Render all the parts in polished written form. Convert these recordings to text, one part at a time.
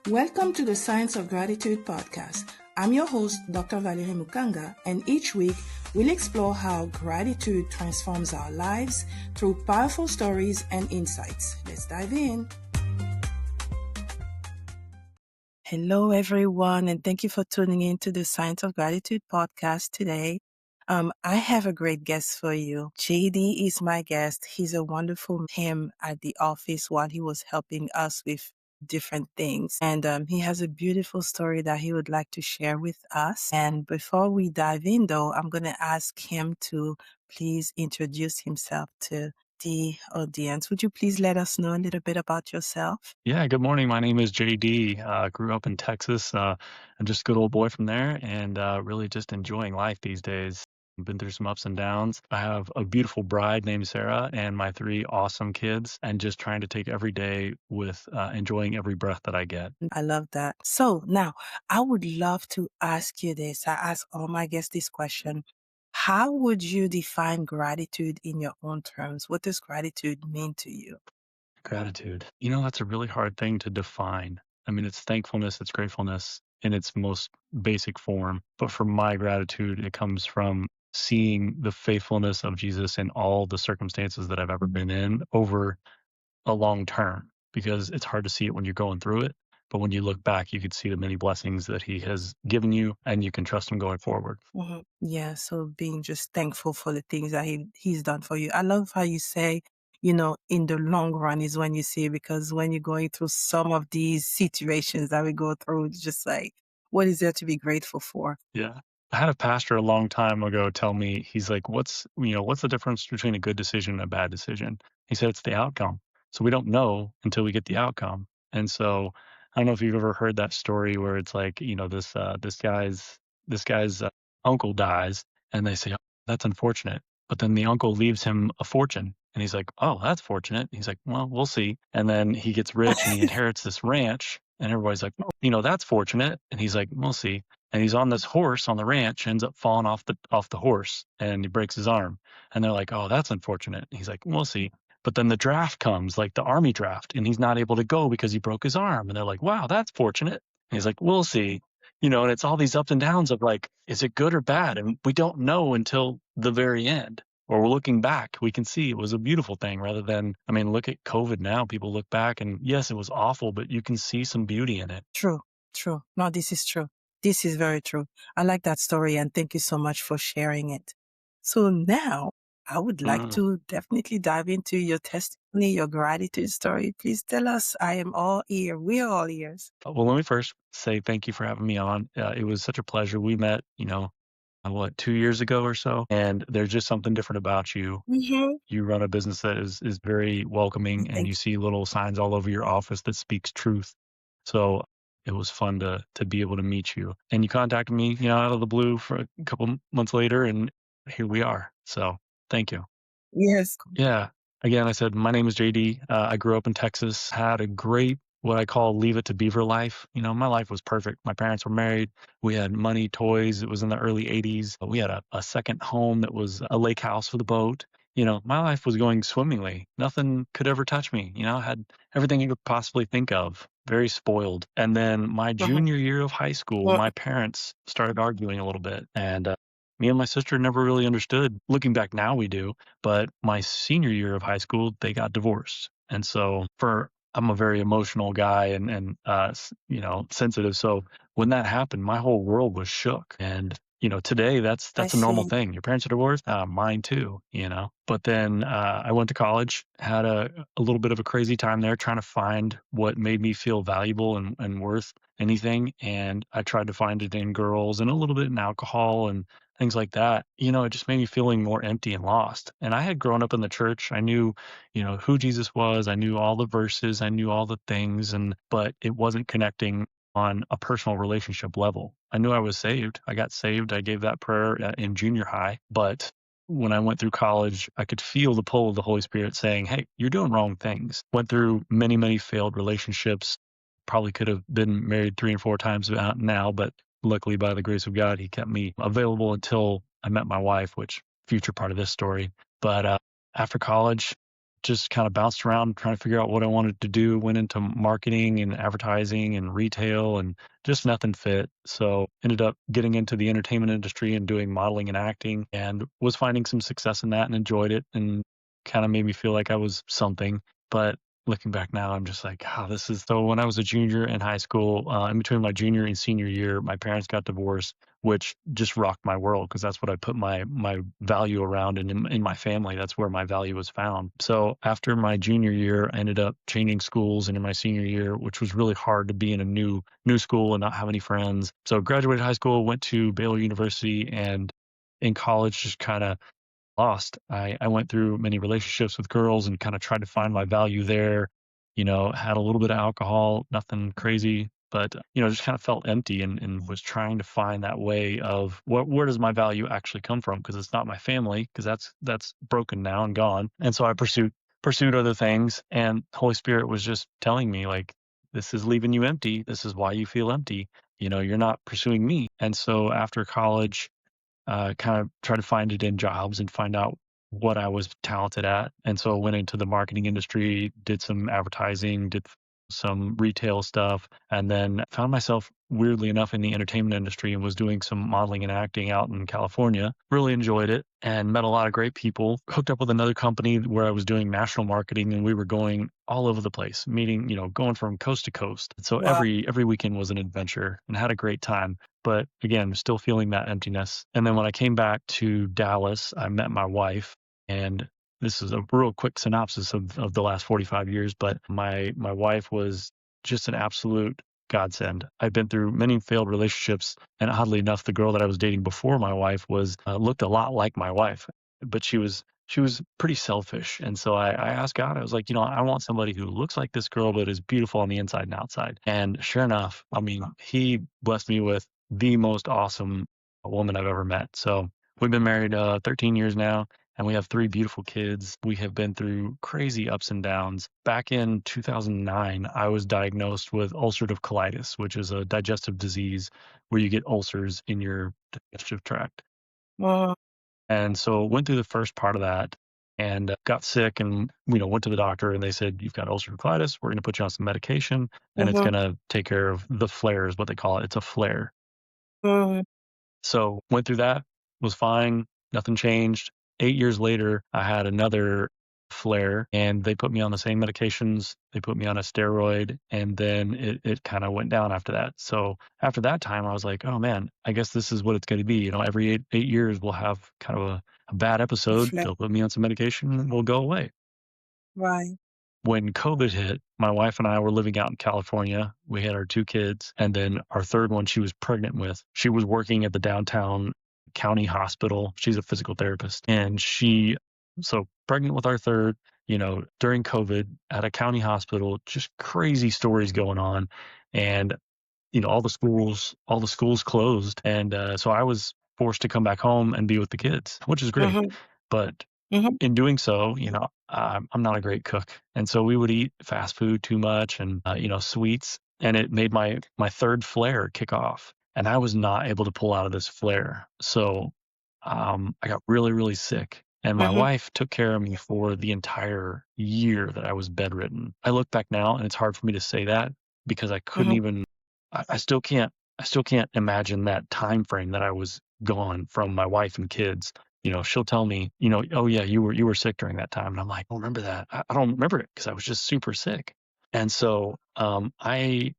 Welcome to the Science of Gratitude podcast. I'm your host, Dr. Valerie Mukanga, and each week we'll explore how gratitude transforms our lives through powerful stories and insights. Let's dive in. Hello, everyone, and thank you for tuning in to the Science of Gratitude podcast today. I have a great guest for you. JD is my guest. He's a wonderful him at the office while he was helping us with different things. And he has a beautiful story that he would like to share with us. And before we dive in, though, I'm going to ask him to please introduce himself to the audience. Would you please let us know a little bit about yourself? Yeah, good morning. My name is JD. Grew up in Texas. I'm just a good old boy from there and really just enjoying life these days. Been through some ups and downs. I have a beautiful bride named Sarah and my three awesome kids, and just trying to take every day with enjoying every breath that I get. I love that. So now I would love to ask you this. I ask all my guests this question. How would you define gratitude in your own terms? What does gratitude mean to you? Gratitude. That's a really hard thing to define. I mean, it's thankfulness, it's gratefulness in its most basic form. But for my gratitude, it comes from seeing the faithfulness of Jesus in all the circumstances that I've ever been in over a long term, because it's hard to see it when you're going through it. But when you look back, you could see the many blessings that he has given you, and you can trust him going forward. Yeah, so being just thankful for the things that he's done for you. I love how you say, in the long run is when you see it, because when you're going through some of these situations that we go through, it's just like, what is there to be grateful for? Yeah. I had a pastor a long time ago tell me, he's like, what's the difference between a good decision and a bad decision? He said, it's the outcome. So we don't know until we get the outcome. And so I don't know if you've ever heard that story where it's like, this guy's uncle dies, and they say, oh, that's unfortunate. But then the uncle leaves him a fortune. And he's like, oh, that's fortunate. He's like, well, we'll see. And then he gets rich and he inherits this ranch. And everybody's like, oh, that's fortunate. And he's like, we'll see. And he's on this horse on the ranch, ends up falling off the horse, and he breaks his arm. And they're like, oh, that's unfortunate. And he's like, we'll see. But then the draft comes, like the army draft, and he's not able to go because he broke his arm. And they're like, wow, that's fortunate. And he's like, we'll see. And it's all these ups and downs of like, is it good or bad? And we don't know until the very end. Or we're looking back, we can see it was a beautiful thing, rather than, look at COVID now. People look back and yes, it was awful, but you can see some beauty in it. True. No, this is true. This is very true. I like that story, and thank you so much for sharing it. So now I would like to definitely dive into your testimony, your gratitude story. Please tell us. I am all ear. We are all ears. Well, let me first say thank you for having me on. It was such a pleasure. We met, 2 years ago or so, and there's just something different about you. Mm-hmm. You run a business that is very welcoming, and you see little signs all over your office that speaks truth. So it was fun to be able to meet you. And you contacted me, out of the blue for a couple months later, and here we are. So thank you. Yes. Yeah. Again, I said, my name is JD. I grew up in Texas, had a great, what I call leave it to beaver life. My life was perfect. My parents were married. We had money, toys. It was in the early 80s. We had a second home that was a lake house for the boat. My life was going swimmingly. Nothing could ever touch me. I had everything you could possibly think of. Very spoiled. And then my junior year of high school, my parents started arguing a little bit. And me and my sister never really understood. Looking back now, we do. But my senior year of high school, they got divorced. And so I'm a very emotional guy and sensitive. So when that happened, my whole world was shook. And today that's a normal thing. Your parents are divorced, mine too. But then I went to college, had a little bit of a crazy time there, trying to find what made me feel valuable and worth anything. And I tried to find it in girls and a little bit in alcohol and things like that. It just made me feeling more empty and lost. And I had grown up in the church. I knew, who Jesus was. I knew all the verses. I knew all the things, but it wasn't connecting on a personal relationship level. I knew I was saved. I got saved. I gave that prayer in junior high. But when I went through college, I could feel the pull of the Holy Spirit saying, hey, you're doing wrong things. Went through many, many failed relationships. Probably could have been married 3 and 4 times now, but luckily by the grace of God, he kept me available until I met my wife, which future part of this story. But after college, just kind of bounced around trying to figure out what I wanted to do, went into marketing and advertising and retail and just nothing fit. So ended up getting into the entertainment industry and doing modeling and acting and was finding some success in that and enjoyed it and kind of made me feel like I was something. But looking back now, I'm just like, oh, this is so. When I was a junior in high school, in between my junior and senior year, my parents got divorced, which just rocked my world because that's what I put my value around, and in my family, that's where my value was found. So after my junior year, I ended up changing schools, and in my senior year, which was really hard to be in a new school and not have any friends. So graduated high school, went to Baylor University, and in college, just kind of lost. I went through many relationships with girls and kind of tried to find my value there. Had a little bit of alcohol, nothing crazy, but just kind of felt empty and was trying to find that way of where does my value actually come from? Because it's not my family, because that's broken now and gone. And so I pursued other things, and Holy Spirit was just telling me like, this is leaving you empty. This is why you feel empty. You're not pursuing me. And so after college, kind of try to find it in jobs and find out what I was talented at. And so I went into the marketing industry, did some advertising, did some retail stuff, and then found myself weirdly enough in the entertainment industry and was doing some modeling and acting out in California. Really enjoyed it and met a lot of great people. Hooked up with another company where I was doing national marketing, and we were going all over the place, meeting, going from coast to coast. So Wow. every weekend was an adventure and had a great time. But again, still feeling that emptiness. And then when I came back to Dallas, I met my wife, and this is a real quick synopsis of the last 45 years, but my wife was just an absolute godsend. I've been through many failed relationships, and oddly enough, the girl that I was dating before my wife was looked a lot like my wife, but she was pretty selfish. And so I asked God, I was like, I want somebody who looks like this girl, but is beautiful on the inside and outside. And sure enough, I mean, he blessed me with the most awesome woman I've ever met. So we've been married 13 years now, and we have three beautiful kids. We have been through crazy ups and downs. Back in 2009, I was diagnosed with ulcerative colitis, which is a digestive disease where you get ulcers in your digestive tract. Mhm. And so went through the first part of that and got sick and, went to the doctor, and they said, you've got ulcerative colitis. We're going to put you on some medication, and it's Mhm. going to take care of the flare is what they call it. It's a flare. Mhm. So went through that, was fine, nothing changed. 8 years later, I had another flare, and they put me on the same medications. They put me on a steroid, and then it kind of went down after that. So after that time, I was like, oh man, I guess this is what it's going to be. Every eight years we'll have kind of a bad episode. Reflect. They'll put me on some medication and we'll go away. Right. When COVID hit, my wife and I were living out in California. We had our two kids, and then our third one she was pregnant with. She was working at the downtown county hospital. She's a physical therapist. And so pregnant with our third, during COVID at a county hospital, just crazy stories going on. And, all the schools closed. And so I was forced to come back home and be with the kids, which is great. Mhm. But Mhm. in doing so, I'm not a great cook, and so we would eat fast food too much and sweets, and it made my third flare kick off, and I was not able to pull out of this flare. So I got really really sick, and my Mhm. wife took care of me for the entire year that I was bedridden. I look back now, and it's hard for me to say that because I couldn't Mhm. even. I still can't imagine that time frame that I was gone from my wife and kids. She'll tell me, "Oh yeah, you were sick during that time." And I'm like, "I don't remember that. I don't remember it because I was just super sick." And so I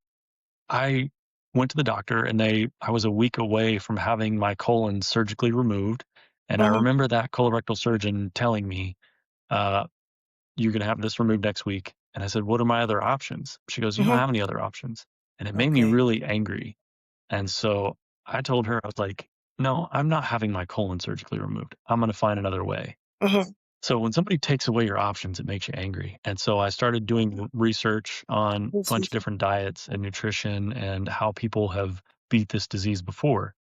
went to the doctor, and I was a week away from having my colon surgically removed. And I Mhm. remember that colorectal surgeon telling me, uh, "You're gonna have this removed next week." And I said, "What are my other options?" She goes, "You don't Mhm. have any other options." And it made me Okay. really angry. And so I told her, I was like, "No, I'm not having my colon surgically removed. I'm gonna find another way." Mhm. So when somebody takes away your options, it makes you angry. And so I started doing research on a This bunch of is. different diets and nutrition and how people have beat this disease before.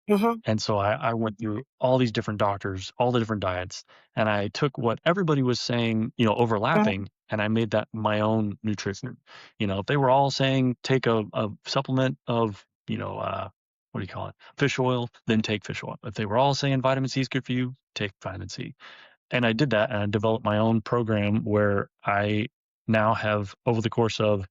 Mhm. And so I went through all these different doctors, all the different diets, and I took what everybody was saying, Mhm. overlapping, and I made that my own nutrition. If they were all saying take a supplement of, what do you call it, fish oil, then take fish oil. If they were all saying vitamin C is good for you, take vitamin C. And I did that, and I developed my own program where I now have, over the course of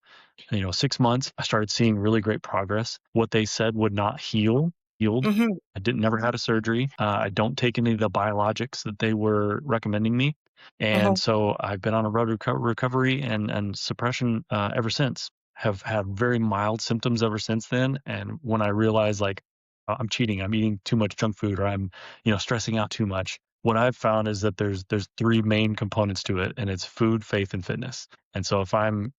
6 months, I started seeing really great progress. What they said would not heal, healed. Mhm. I didn't never had a surgery. I don't take any of the biologics that they were recommending me. And Mhm. so I've been on a road recovery and suppression ever since. Have had very mild symptoms ever since then. And when I realized like I'm cheating, I'm eating too much junk food, or I'm stressing out too much. What I've found is that there's three main components to it, and it's food, faith, and fitness. And so if I'm,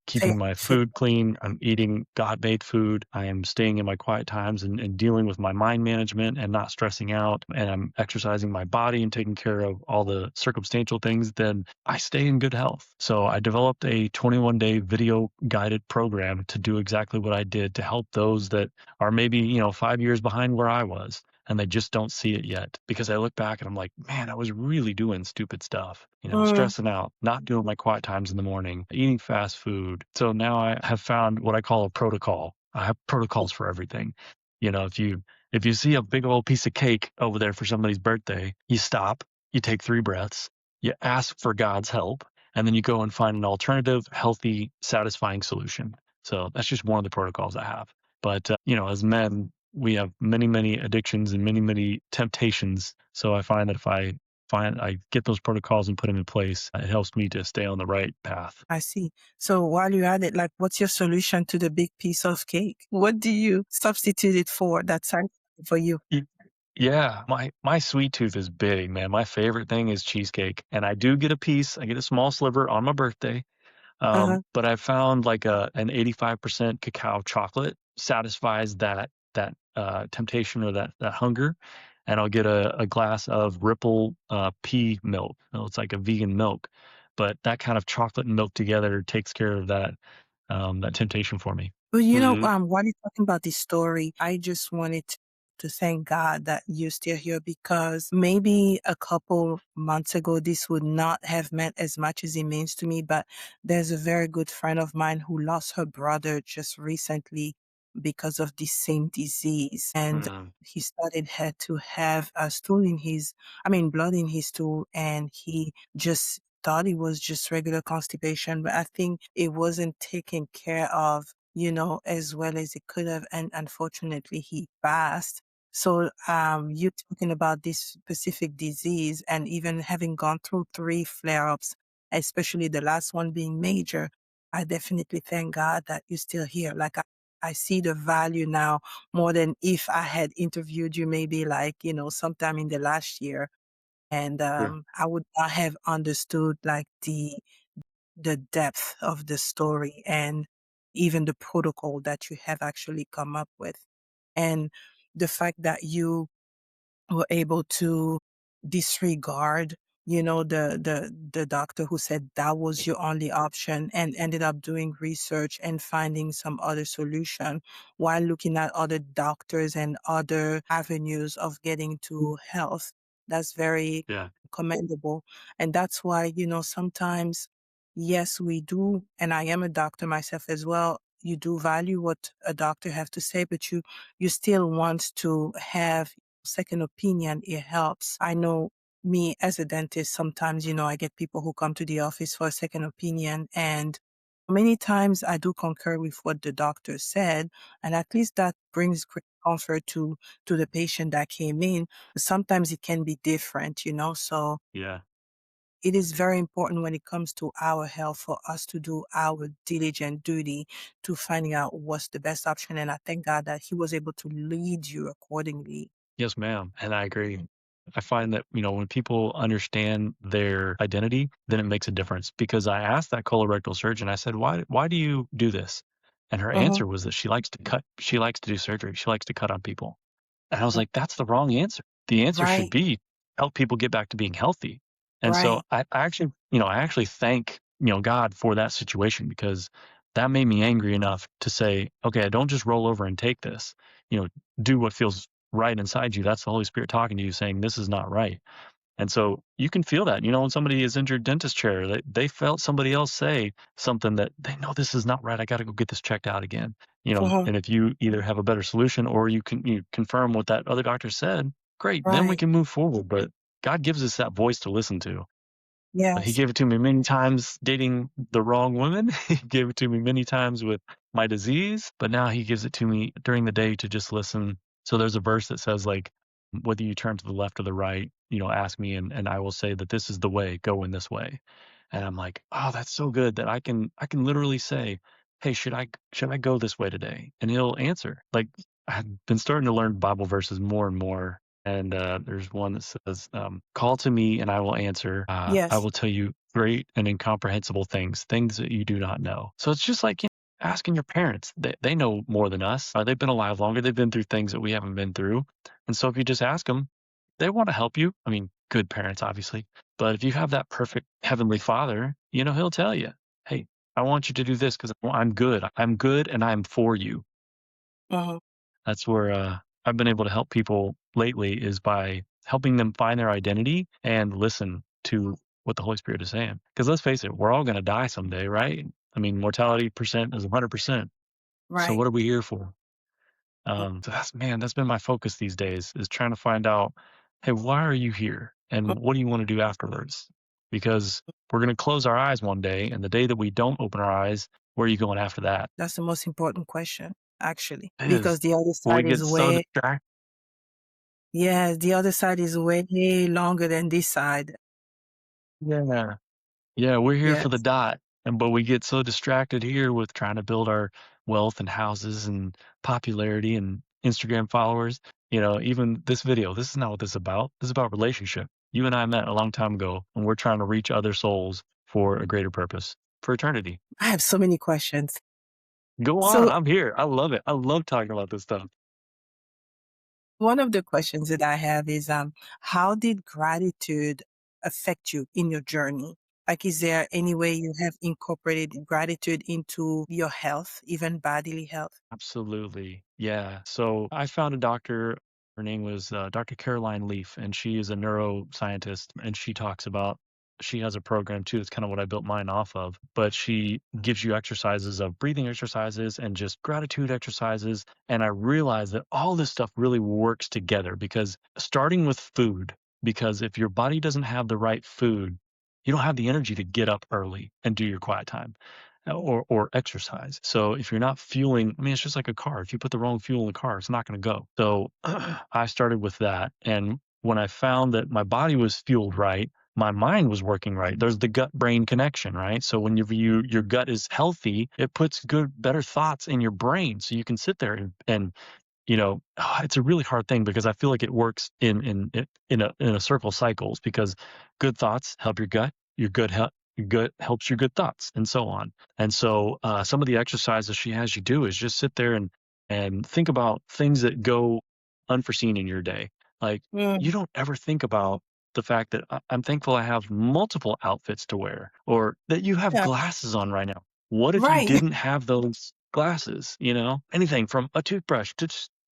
keeping Faith, my faith. food clean, I'm eating God-made food, I am staying in my quiet times and dealing with my mind management and not stressing out, and I'm exercising my body and taking care of all the circumstantial things, then I stay in good health. So I developed a 21-day video guided program to do exactly what I did to help those that are maybe, 5 years behind where I was, and they just don't see it yet. Because I look back and I'm like, man, I was really doing stupid stuff, Mm, stressing out, not doing my quiet times in the morning, eating fast food. So now I have found what I call a protocol. I have protocols for everything. If you see a big old piece of cake over there for somebody's birthday, you stop, you take 3 breaths, you ask for God's help, and then you go and find an alternative, healthy, satisfying solution. So that's just one of the protocols I have. But as men, we have many, many addictions and many, many temptations. So I find that if I get those protocols and put them in place, it helps me to stay on the right path. I see. So while you're at it, like, what's your solution to the big piece of cake? What do you substitute it for that's satisfying for you? Y- Yeah, my sweet tooth is big, man. My favorite thing is cheesecake, and I do get a piece. I get a small sliver on my birthday. Uh-huh. But I found like an 85% cacao chocolate satisfies that temptation or that hunger, and I'll get a glass of Ripple pea milk. It's like a vegan milk, but that kind of chocolate and milk together takes care of that temptation for me. Well, Mhm. while you're talking about this story, I just wanted to thank God that you're still here, because maybe a couple months ago, this would not have meant as much as it means to me. But there's a very good friend of mine who lost her brother just recently because of the same disease. And Mm, he started had to have a blood in his stool, and he just thought it was just regular constipation. But I think it wasn't taken care of, as well as it could have. And unfortunately, he passed. So, you talking about this specific disease and even having gone through 3 flare-ups, especially the last one being major, I definitely thank God that you're still here. Like, I see the value now more than if I had interviewed you maybe like, sometime in the last year. And, sure. I would not have understood like the depth of the story and even the protocol that you have actually come up with. And the fact that you were able to disregard, the doctor who said that was your only option, and ended up doing research and finding some other solution while looking at other doctors and other avenues of getting to health. That's very Yeah. commendable. And that's why, sometimes, yes, we do. And I am a doctor myself as well. You do value what a doctor have to say, but you still want to have second opinion. It helps. I know me as a dentist, sometimes, I get people who come to the office for a second opinion, and many times I do concur with what the doctor said, and at least that brings great comfort to the patient that came in. But sometimes it can be different, so Yeah. it is very important when it comes to our health for us to do our diligent duty to finding out what's the best option. And I thank God that he was able to lead you accordingly. Yes, ma'am. And I agree. I find that, when people understand their identity, then it makes a difference. Because I asked that colorectal surgeon, I said, why do you do this? And her Uh-huh. answer was that she likes to do surgery. She likes to cut on people. And I was like, that's the wrong answer. The answer should Right, be help people get back to being healthy. And so right. I actually thank, God for that situation, because that made me angry enough to say, okay, don't just roll over and take this, you know, do what feels right inside you. That's the Holy Spirit talking to you saying, this is not right. And so you can feel that, when somebody is in your dentist chair, they felt somebody else say something that they know this is not right. I got to go get this checked out again. Uh-huh. And if you either have a better solution or you confirm what that other doctor said, great, then we Right. can move forward. But God gives us that voice to listen to. He Yes. gave it to me many times dating the wrong woman. He gave it to me many times with my disease, but now he gives it to me during the day to just listen. So there's a verse that says like, whether you turn to the left or the right, ask me and I will say that this is the way, go in this way. And I'm like, oh, that's so good that I can literally say, hey, should I go this way today? And he'll answer. Like I've been starting to learn Bible verses more and more, and there's one that says, "Call to me, and I will answer. I Yes. will tell you great and incomprehensible things, things that you do not know." So it's just like asking your parents. They know more than us. They've been alive longer. They've been through things that we haven't been through, and so if you just ask them, they want to help you. I mean, good parents, obviously, but if you have that perfect heavenly Father, He'll tell you, "Hey, I want you to do this because I'm good. I'm good, and I'm for you." Mhm. That's where, I've been able to help people lately is by helping them find their identity and listen to what the Holy Spirit is saying. Because let's face it, we're all gonna die someday, right? I mean, mortality percent is 100%. So Right. what are we here for? So that's been my focus these days is trying to find out, hey, why are you here? Mhm. And what do you want to do afterwards? Because we're gonna close our eyes one day, and the day that we don't open our eyes, where are you going after that? That's the most important question, actually, It because is. the other We side get is so way, distracted. yeah, the other side is way longer than this side. Yeah. Yeah, we're here for the Yes. dot, but we get so distracted here with trying to build our wealth and houses and popularity and Instagram followers. Even this video, this is not what this is about. This is about relationship. You and I met a long time ago, and we're trying to reach other souls for a greater purpose, for eternity. I have so many questions. Go on, So I'm here. I love it. I love talking about this stuff. one of the questions that I have is, how did gratitude affect you in your journey? Like, is there any way you have incorporated gratitude into your health, even bodily health? Absolutely. Yeah. So I found a doctor. Her name was Dr. Caroline Leaf, and she is a neuroscientist. And she has a program too. It's kind of what I built mine off of. But she gives you exercises of breathing exercises and just gratitude exercises. And I realized that all this stuff really works together because starting with food, because if your body doesn't have the right food, you don't have the energy to get up early and do your quiet time or exercise. So if you're not fueling, I mean, it's just like a car. If you put the wrong fuel in the car, it's not going to go. So I started with that. And when I found that my body was fueled right, my mind was working right. There's the gut brain connection, right? So when your gut is healthy, it puts better thoughts in your brain. So you can sit there and it's a really hard thing because I feel like it works in a circle of cycles because good thoughts help your gut helps your good thoughts, and so on. And so, some of the exercises she has you do is just sit there and think about things that go unforeseen in your day. Like you Mm, don't ever think about the fact that I'm thankful I have multiple outfits to wear, or that you have yeah, glasses on right now. What if you right. didn't have those glasses? Anything from a toothbrush to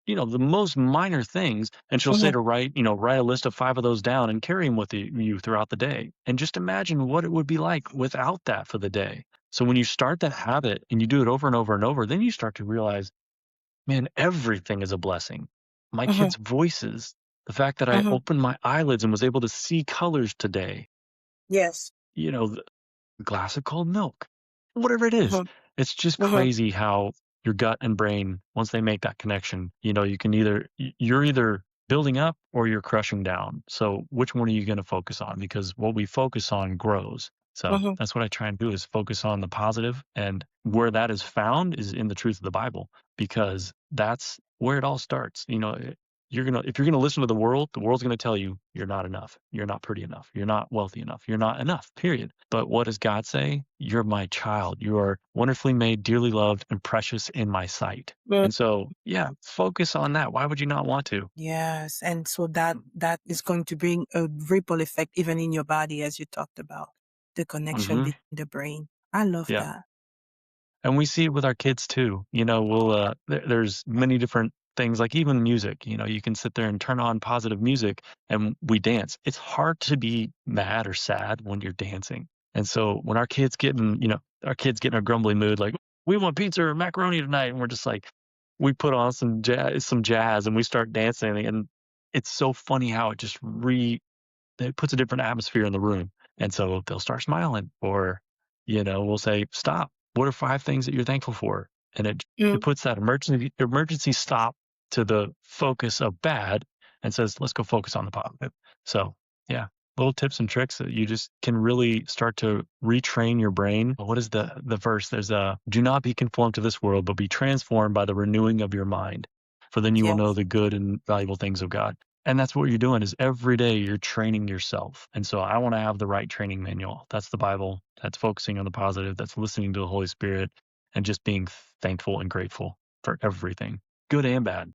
the most minor things, and she'll say Mhm, to write a list of 5 of those down and carry them with you throughout the day, and just imagine what it would be like without that for the day. So when you start that habit and you do it over and over and over, then you start to realize, man, everything is a blessing. My mhm, kids' voices, the fact that I mhm. opened my eyelids and was able to see colors today, Yes. you know, glass of cold milk, whatever it is. Mhm, It's just mhm, crazy how your gut and brain, once they make that connection, you can you're either building up or you're crushing down. So which one are you going to focus on? Because what we focus on grows. So mhm. that's what I try and do is focus on the positive, and where that is found is in the truth of the Bible, because that's where it all starts. If you're gonna listen to the world's gonna tell you you're not enough, you're not pretty enough, you're not wealthy enough, you're not enough, period. But what does God say? You're my child. You are wonderfully made, dearly loved, and precious in my sight. Mm, And so, yeah, focus on that. Why would you not want to? yes, and so that is going to bring a ripple effect even in your body, as you talked about, the connection Hmm. between the brain. I love Yeah. that. And we see it with our kids too. There's many different things, like even music. You can sit there and turn on positive music and we dance. It's hard to be mad or sad when you're dancing. And so when our kids get in a grumbly mood, like we want pizza or macaroni tonight, and we're just like, we put on some jazz and we start dancing, and it's so funny how it just it puts a different atmosphere in the room. And so they'll start smiling, or, we'll say, stop. What are 5 things that you're thankful for? And it Mm, puts that emergency stop to the focus of bad and says, let's go focus on the positive. So yeah, little tips and tricks that you just can really start to retrain your brain. What is the verse? There's a do not be conformed to this world, but be transformed by the renewing of your mind. For then you will know yes. the good and valuable things of God. And that's what you're doing is every day you're training yourself. And so I want to have the right training manual. That's the Bible. That's focusing on the positive. That's listening to the Holy Spirit and just being thankful and grateful for everything, good and bad.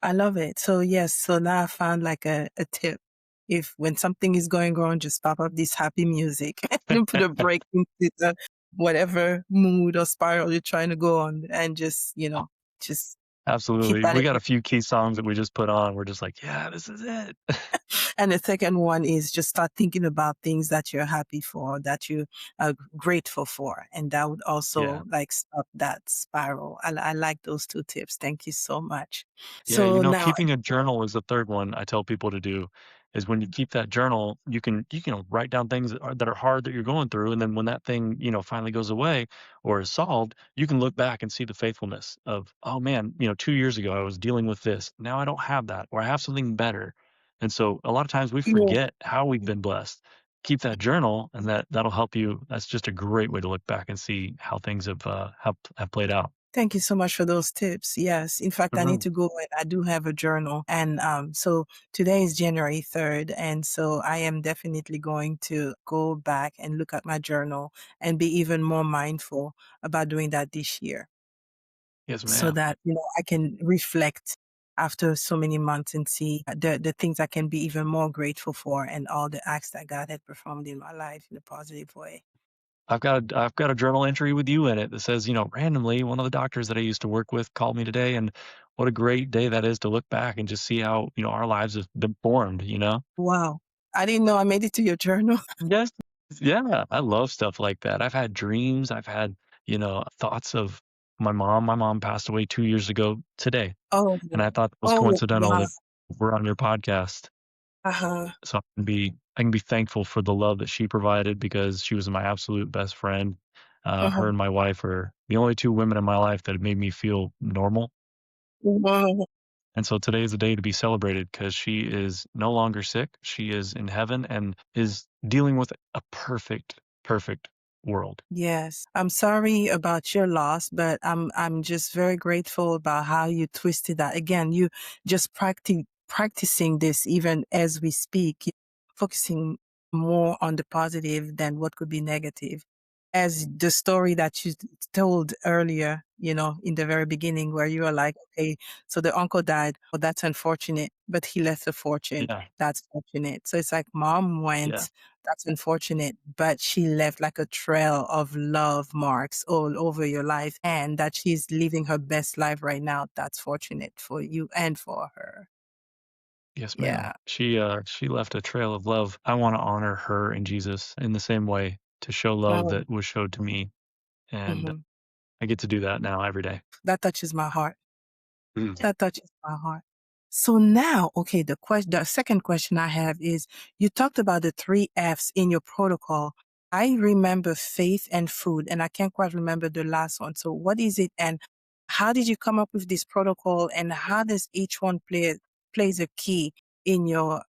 I love it. So yes, so now I found like a tip. If when something is going wrong, just pop up this happy music and put a break into the whatever mood or spiral you're trying to go on and just, just hit Absolutely. that We got again. a few key songs that we just put on. We're just like, yeah, this is it. And the second one is just start thinking about things that you're happy for, that you are grateful for. And that would Yeah. also like stop that spiral. I like those two tips. Thank you so much. Yeah, So now, keeping a journal is the third one I tell people to do. Is when you keep that journal, you can write down things that are hard that you're going through, and then when that thing finally goes away or is solved, you can look back and see the faithfulness of, oh man, 2 years ago I was dealing with this, now I don't have that, or I have something better. And so a lot of times we yeah. forget how we've been blessed. Keep that journal, and that'll help you. That's just a great way to look back and see how things have played out. Thank you so much for those tips. Yes. In fact, I need Mhm. to go and I do have a journal. And so today is January 3rd. And so I am definitely going to go back and look at my journal and be even more mindful about doing that this year Yes, so ma'am. that, I can reflect after so many months and see the things I can be even more grateful for and all the acts that God had performed in my life in a positive way. I've got a journal entry with you in it that says, randomly, one of the doctors that I used to work with called me today, and what a great day that is to look back and just see how, our lives have been formed. Wow. I didn't know I made it to your journal. Yes. Yeah, I love stuff like that. I've had dreams, I've had, thoughts of my mom. My mom passed away 2 years ago today, Oh, and I thought it was oh, coincidental wow. that we're on your podcast. Uh-huh. So I can be thankful for the love that she provided because she was my absolute best friend. Her Uh-huh. and my wife are the only 2 women in my life that have made me feel normal, Wow. and so today is a day to be celebrated because she is no longer sick. She is in heaven and is dealing with a perfect, perfect world. Yes. I'm sorry about your loss, but I'm just very grateful about how you twisted that. Again, you just practicing this even as we speak, focusing more on the positive than what could be negative. As the story that you told earlier, in the very beginning where you were like, okay, so the uncle died. Oh, that's unfortunate, but he left a fortune. Yeah, That's fortunate. So it's like mom yeah, went, that's unfortunate, but she left like a trail of love marks all over your life and that she's living her best life right now. That's fortunate for you and for her. yes, ma'am. Yeah. She left a trail of love. I want to honor her and Jesus in the same way to show love Oh, that was showed to me, and mhm. I get to do that now every day. That touches my heart. Mm. That touches my heart. So now, okay, the second question I have is you talked about the 3 F's in your protocol. I remember faith and food, and I can't quite remember the last one. So what is it, and how did you come up with this protocol, and how does each one plays a key in your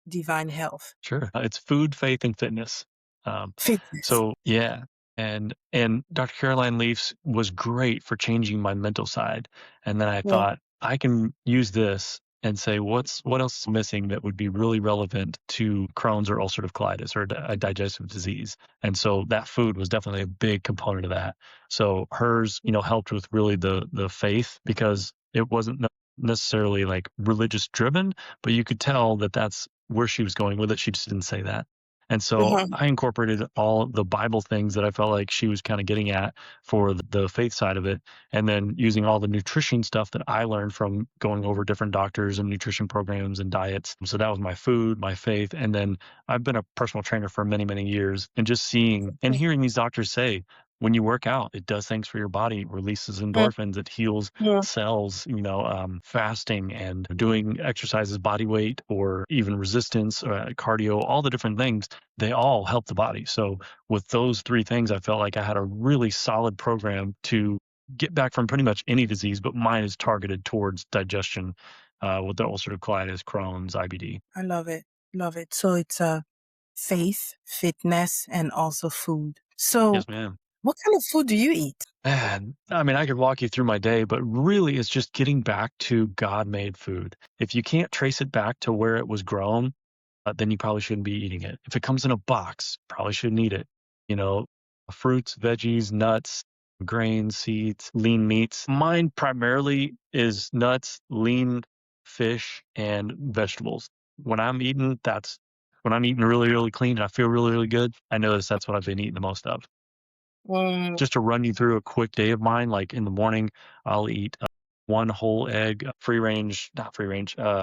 divine health? Sure. It's food, faith, and fitness. Um, Fitness. so yeah, and Dr. Caroline Leafs was great for changing my mental side. And then I Yeah. thought I can use this and say what else is missing that would be really relevant to Crohn's or ulcerative colitis or a digestive disease. And so that food was definitely a big component of that. So hers, helped with really the faith because it wasn't necessarily like religious driven, but you could tell that that's where she was going with it. She just didn't say that. And so Uh-huh. I incorporated all the Bible things that I felt like she was kind of getting at for the faith side of it. And then using all the nutrition stuff that I learned from going over different doctors and nutrition programs and diets. So that was my food, my faith. And then I've been a personal trainer for many, many years and just seeing and hearing these doctors say, when you work out, it does things for your body, it releases Mm, endorphins, it heals mm. cells, fasting and doing exercises, body weight, or even resistance, cardio, all the different things, they all help the body. So with those three things, I felt like I had a really solid program to get back from pretty much any disease, but mine is targeted towards digestion, with the ulcerative colitis, Crohn's, IBD. I love it. Love it. So it's faith, fitness, and also food. So Yes, ma'am. what kind of food do you eat? Man, I mean, I could walk you through my day, but really it's just getting back to God-made food. If you can't trace it back to where it was grown, then you probably shouldn't be eating it. If it comes in a box, probably shouldn't eat it. You know, fruits, veggies, nuts, grains, seeds, lean meats. Mine primarily is nuts, lean fish, and vegetables. When I'm eating, that's when I'm eating really, really clean and I feel really, really good. I notice that's what I've been eating the most of. Mm, Just to run you through a quick day of mine, like in the morning, I'll eat one whole egg, free range, not free range. Oh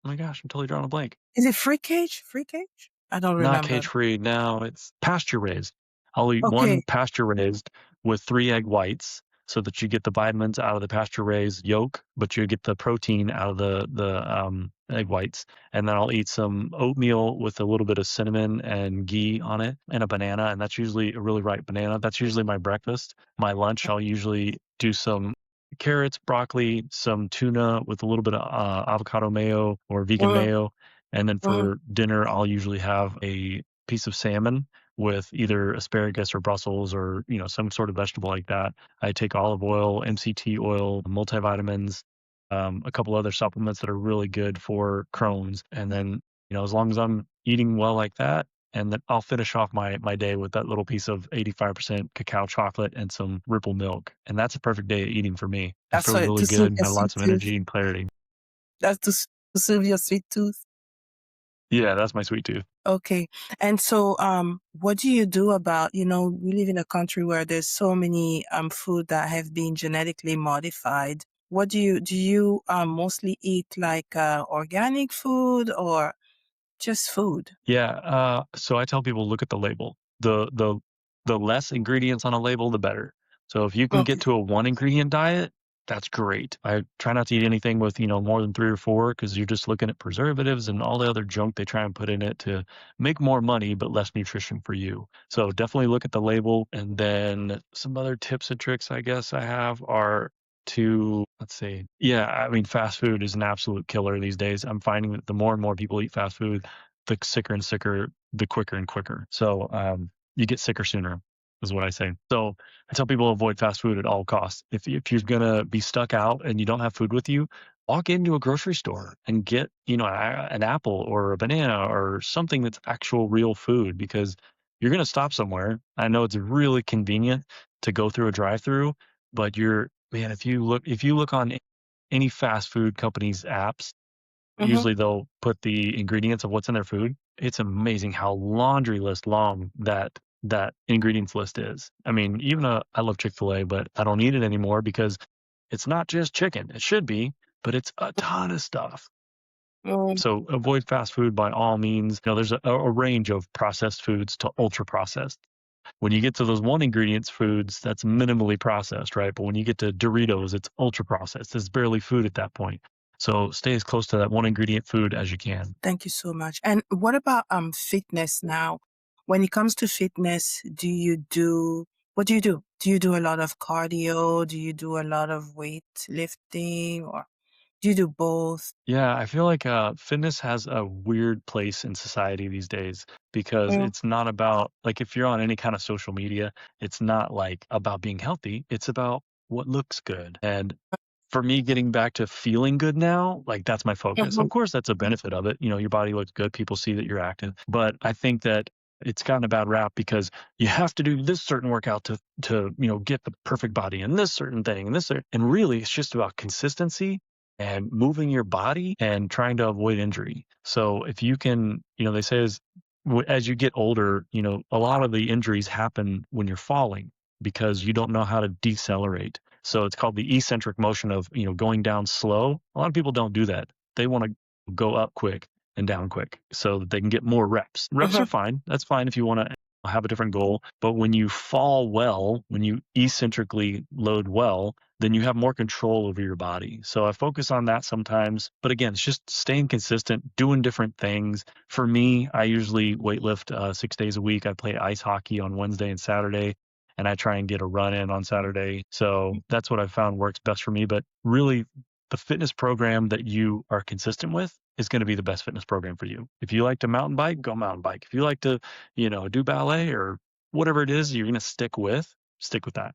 my gosh, I'm totally drawing a blank. is it free cage? Free cage? I don't Not remember. cage free. No, it's pasture raised. I'll eat one Okay. pasture raised with 3 egg whites so that you get the vitamins out of the pasture raised yolk, but you get the protein out of the egg whites. And then I'll eat some oatmeal with a little bit of cinnamon and ghee on it and a banana. And that's usually a really ripe banana. That's usually my breakfast. My lunch, I'll usually do some carrots, broccoli, some tuna with a little bit of avocado mayo or vegan Mm, mayo, and then mm, for dinner, I'll usually have a piece of salmon with either asparagus or Brussels or, some sort of vegetable like that. I take olive oil, MCT oil, multivitamins, a couple other supplements that are really good for Crohn's. And then, as long as I'm eating well like that, and then I'll finish off my day with that little piece of 85% cacao chocolate and some Ripple milk. And that's a perfect day of eating for me. I that's feel what really to soothe good, your have sweet lots of tooth. energy and clarity. That's to soothe your sweet tooth. Yeah, that's my sweet tooth. Okay. And so, what do you do about, we live in a country where there's so many food that have been genetically modified. What do you mostly eat like organic food or just food? Yeah, so I tell people look at the label. The less ingredients on a label, the better. So if you can get Okay. to a one ingredient diet, that's great. I try not to eat anything with, more than 3 or 4 because you're just looking at preservatives and all the other junk they try and put in it to make more money but less nutrition for you. So definitely look at the label. And then some other tips and tricks I guess I have are to, let's see. Yeah, I mean, fast food is an absolute killer these days. I'm finding that the more and more people eat fast food, the sicker and sicker, the quicker and quicker. So you get sicker sooner, is what I say. So I tell people avoid fast food at all costs. If you're gonna be stuck out and you don't have food with you, walk into a grocery store and get an apple or a banana or something that's actual real food because you're gonna stop somewhere. I know it's really convenient to go through a drive-through, but you're man, if you look on any fast food companies apps, Mm-hmm. usually they'll put the ingredients of what's in their food. It's amazing how laundry list long that ingredients list is. I mean, even I love Chick-fil-A, but I don't eat it anymore because it's not just chicken. It should be, but it's a ton of stuff. Mm, So avoid fast food by all means. There's a range of processed foods to ultra processed. When you get to those one ingredients foods, that's minimally processed, right? But when you get to Doritos, it's ultra processed. It's barely food at that point. So stay as close to that one ingredient food as you can. thank you so much. And what about fitness now? When it comes to fitness, what do you do? Do you do a lot of cardio? Do you do a lot of weight lifting, or do you do both? Yeah, I feel like fitness has a weird place in society these days because Mm, it's not about, like, if you're on any kind of social media, it's not like about being healthy. It's about what looks good. And for me, getting back to feeling good now, like that's my focus. mhm, Of course, that's a benefit of it. Your body looks good. People see that you're active. But I think that it's gotten a bad rap because you have to do this certain workout to get the perfect body and this certain thing and and really it's just about consistency and moving your body and trying to avoid injury. So if you can, they say as you get older, a lot of the injuries happen when you're falling because you don't know how to decelerate. So it's called the eccentric motion of, going down slow. A lot of people don't do that. They want to go up quick and down quick so that they can get more reps. Reps mhm. are fine. That's fine if you want to have a different goal. But when you fall well, when you eccentrically load well, then you have more control over your body. So I focus on that sometimes. But again, it's just staying consistent, doing different things. For me, I usually weightlift 6 days a week. I play ice hockey on Wednesday and Saturday, and I try and get a run in on Saturday. So that's what I found works best for me. But really, the fitness program that you are consistent with is going to be the best fitness program for you. If you like to mountain bike, go mountain bike. If you like to, do ballet or whatever it is you're going to stick with that.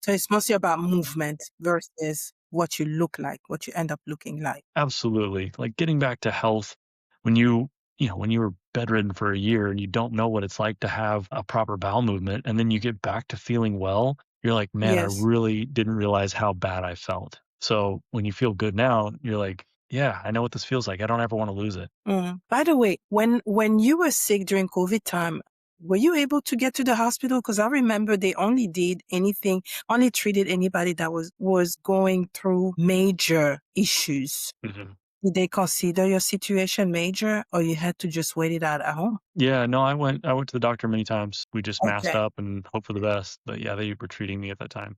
So it's mostly about movement versus what you look like, what you end up looking like. Absolutely. Like getting back to health when when you were bedridden for a year and you don't know what it's like to have a proper bowel movement and then you get back to feeling well, you're like, man, I Yes. really didn't realize how bad I felt. So when you feel good now, you're like, yeah, I know what this feels like. I don't ever want to lose it. Mm. By the way, when you were sick during COVID time, were you able to get to the hospital? Because I remember they only treated anybody that was going through major issues. Mhm. Did they consider your situation major, or you had to just wait it out at home? Yeah, no, I went to the doctor many times. We just masked Okay. up and hope for the best. But yeah, they were treating me at that time.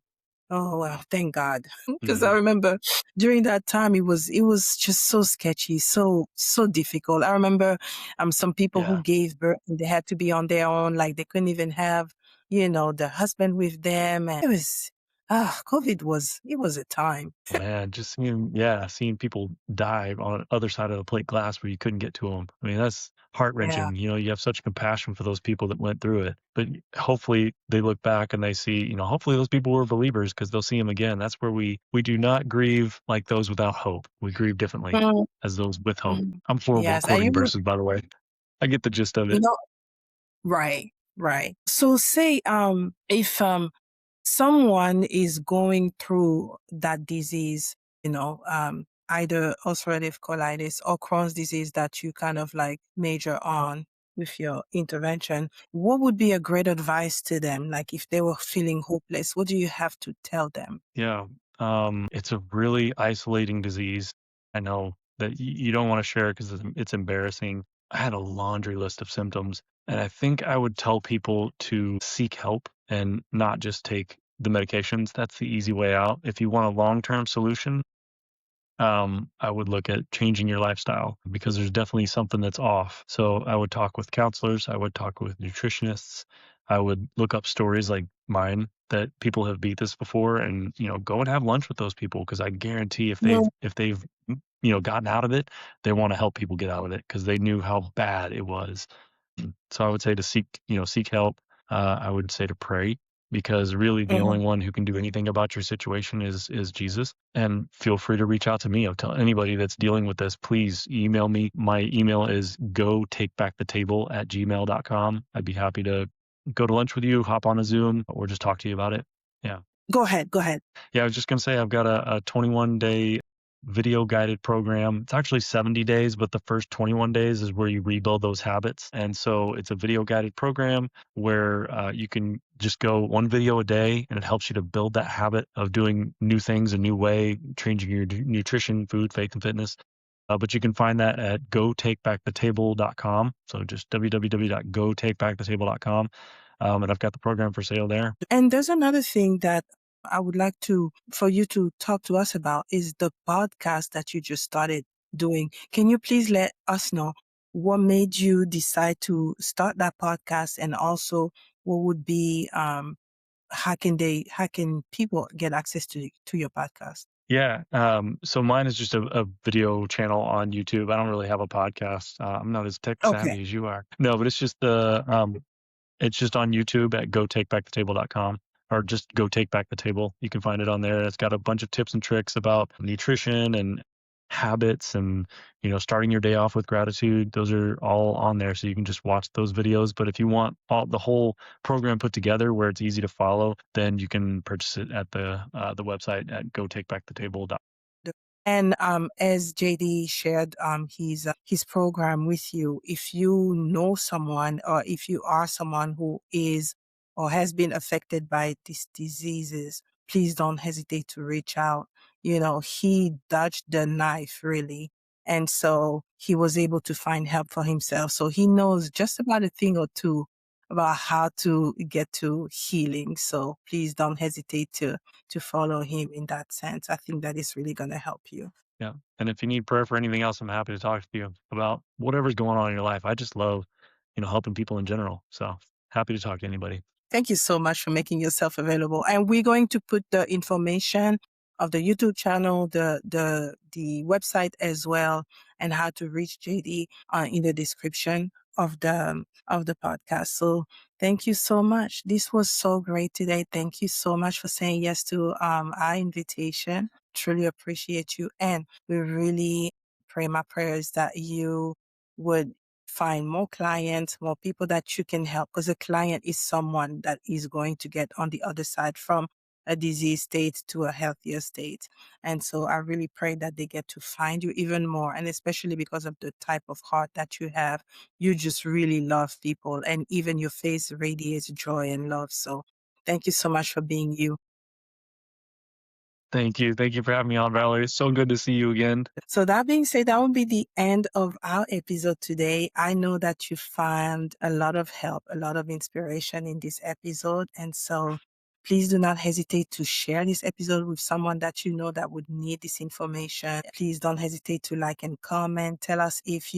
Oh, well, thank God. Because I Mhm. remember during that time it was just so sketchy, so difficult. I remember some people who Yeah. gave birth and they had to be on their own, like they couldn't even have, the husband with them. And COVID was a time. Man, just seeing people die on the other side of the plate glass where you couldn't get to them. I mean, that's Yeah. heart-wrenching. You have such compassion for those people that went through it. But hopefully they look back and they see, hopefully those people were believers because they'll see them again. That's where we do not grieve like those without hope. We grieve differently Mm, as those with hope. mm. I'm horrible Yes. And quoting verses, by the way. I get the gist of you it. know, right, right. So say if someone is going through that disease, either ulcerative colitis or Crohn's disease that you kind of like major on with your intervention, what would be a great advice to them? Like if they were feeling hopeless, what do you have to tell them? Yeah. It's a really isolating disease. I know that you don't want to share it because it's embarrassing. I had a laundry list of symptoms, and I think I would tell people to seek help and not just take the medications. That's the easy way out. If you want a long-term solution, I would look at changing your lifestyle because there's definitely something that's off. So I would talk with counselors, I would talk with nutritionists, I would look up stories like mine that people have beat this before and, go and have lunch with those people because I guarantee if they've No. if they've gotten out of it, they want to help people get out of it because they knew how bad it was. So I would say to seek help. I would say to pray because really the only Mhm. one who can do anything about your situation is Jesus. And feel free to reach out to me. I'll tell anybody that's dealing with this, please email me. My email is gotakebackthetable@gmail.com. I'd be happy to go to lunch with you, hop on a Zoom, or just talk to you about it. Yeah. Go ahead. Go ahead. Yeah, I was just gonna say I've got a 21-day video guided program. It's actually 70 days, but the first 21 days is where you rebuild those habits. And so it's a video guided program where you can just go one video a day and it helps you to build that habit of doing new things a new way, changing your nutrition, food, faith, and fitness. But you can find that at gotakebackthetable.com. So just www.gotakebackthetable.com. And I've got the program for sale there. And there's another thing that I would like for you to talk to us about is the podcast that you just started doing. Can you please let us know what made you decide to start that podcast and also what would be, how can people get access to your podcast? Yeah. So mine is just a video channel on YouTube. I don't really have a podcast. I'm not as tech Okay. savvy as you are. No, but it's just on YouTube at gotakebackthetable.com or just go take back the table. You can find it on there. It's got a bunch of tips and tricks about nutrition and habits and, starting your day off with gratitude. Those are all on there. So you can just watch those videos. But if you want the whole program put together where it's easy to follow, then you can purchase it at the website at gotakebackthetable.com. And as JD shared his program with you, if you know someone or if you are someone who is or has been affected by these diseases, please don't hesitate to reach out. He dodged the knife really, And so he was able to find help for himself. So he knows just about a thing or two about how to get to healing. So please don't hesitate to follow him in that sense. I think that is really going to help you. Yeah. And if you need prayer for anything else, I'm happy to talk to you about whatever's going on in your life. I just love, helping people in general. So happy to talk to anybody. Thank you so much for making yourself available. And we're going to put the information of the YouTube channel, the website as well, and how to reach JD in the description of the podcast. So thank you so much. This was so great today. Thank you so much for saying yes to our invitation. Truly appreciate you. And we really pray my prayers that you would find more clients, more people that you can help, because a client is someone that is going to get on the other side from a disease state to a healthier state. And so I really pray that they get to find you even more. And especially because of the type of heart that you have, you just really love people, and even your face radiates joy and love. So thank you so much for being you. Thank you. Thank you for having me on, Valerie. It's so good to see you again. So that being said, that will be the end of our episode today. I know that you found a lot of help, a lot of inspiration in this episode. And so please do not hesitate to share this episode with someone that you know that would need this information. Please don't hesitate to like and comment. Tell us if,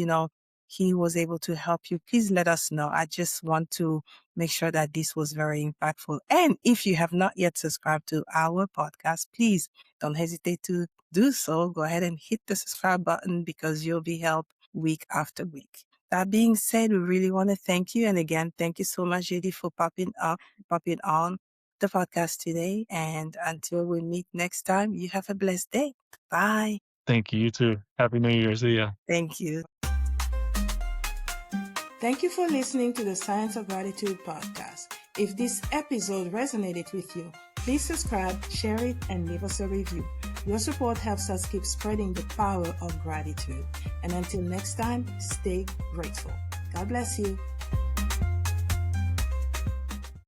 he was able to help you. Please let us know. I just want to make sure that this was very impactful. And if you have not yet subscribed to our podcast, please don't hesitate to do so. Go ahead and hit the subscribe button, because you'll be helped week after week. That being said, we really want to thank you. And again, thank you so much, JD, for popping on the podcast today. And until we meet next time, you have a blessed day. Bye. Thank you. You too. Happy New Year. See ya. Thank you. Thank you for listening to the Science of Gratitude podcast. If this episode resonated with you, please subscribe, share it, and leave us a review. Your support helps us keep spreading the power of gratitude. And until next time, stay grateful. God bless you.